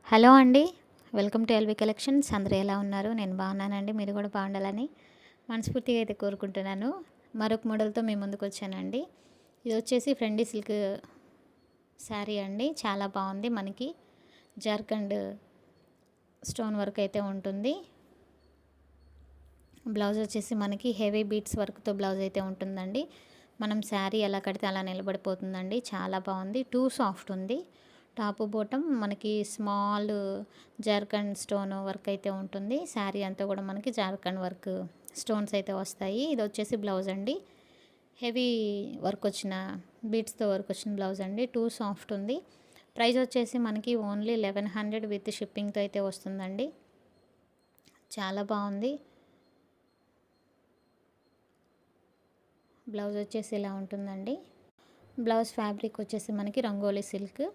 Hello అండి. Welcome to LV collections. అందరూ ఎలా ఉన్నారు? నేను బాగున్నానండి. మీరు కూడా బాగుండాలని మనస్ఫూర్తిగా అయితే కోరుకుంటున్నాను. మరొక మోడల్తో మీ ముందుకు వచ్చానండి. ఇది వచ్చేసి ఫ్రెండీ సిల్క్ శారీ అండి. చాలా బాగుంది. మనకి జార్ఖండ్ స్టోన్ వర్క్ అయితే ఉంటుంది. బ్లౌజ్ వచ్చేసి మనకి హెవీ బీట్స్ వర్క్తో బ్లౌజ్ అయితే ఉంటుందండి. మనం శారీ ఎలా కడితే అలా నిలబడిపోతుందండి. చాలా బాగుంది. టూ సాఫ్ట్ ఉంది. టాపు బోటం మనకి స్మాల్ జార్ఖండ్ స్టోన్ వర్క్ అయితే ఉంటుంది. శారీ అంతా కూడా మనకి జార్ఖండ్ వర్క్ స్టోన్స్ అయితే వస్తాయి. ఇది వచ్చేసి బ్లౌజ్ అండి. హెవీ వర్క్ వచ్చిన బీట్స్తో వర్క్ వచ్చిన బ్లౌజ్ అండి. టూ సాఫ్ట్ ఉంది. ప్రైస్ వచ్చేసి మనకి ఓన్లీ 1100 విత్ షిప్పింగ్తో అయితే వస్తుందండి. చాలా బాగుంది. బ్లౌజ్ వచ్చేసి ఇలా ఉంటుందండి. బ్లౌజ్ ఫ్యాబ్రిక్ వచ్చేసి మనకి రంగోలీ సిల్క్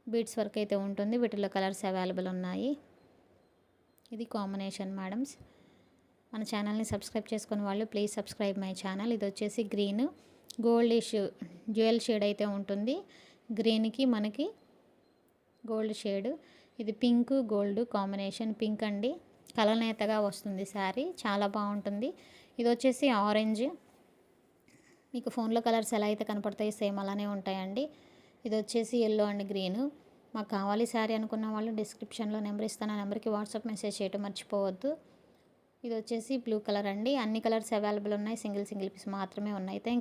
బీడ్స్ వర్క్ అయితే ఉంటుంది. వీటిలో కలర్స్ అవైలబుల్ ఉన్నాయి. ఇది కాంబినేషన్ మేడమ్స్. మన ఛానల్ని సబ్స్క్రైబ్ చేసుకుని వాళ్ళు ప్లీజ్ సబ్స్క్రైబ్ మై ఛానల్. ఇది వచ్చేసి గ్రీన్ గోల్డిష్ జ్యువెల్ షేడ్ అయితే ఉంటుంది. గ్రీన్కి మనకి గోల్డ్ షేడ్. ఇది పింక్ గోల్డ్ కాంబినేషన్. పింక్ అండి. కలనేతగా వస్తుంది శారీ. చాలా బాగుంటుంది. ఇది వచ్చేసి ఆరెంజ్. మీకు ఫోన్లో కలర్స్ ఎలా అయితే కనపడతాయి సేమ్ అలానే ఉంటాయండి. ఇది వచ్చేసి ఎల్లో అండ్ గ్రీను. మాకు కావాలి శారీ అనుకున్న వాళ్ళు డిస్క్రిప్షన్లో నెంబర్ ఇస్తాను. ఆ నెంబర్కి వాట్సాప్ మెసేజ్ చేయడం మర్చిపోవద్దు. ఇది వచ్చేసి బ్లూ కలర్ అండి. అన్ని కలర్స్ అవైలబుల్ ఉన్నాయి. సింగిల్ పీస్ మాత్రమే ఉన్నాయి. థ్యాంక్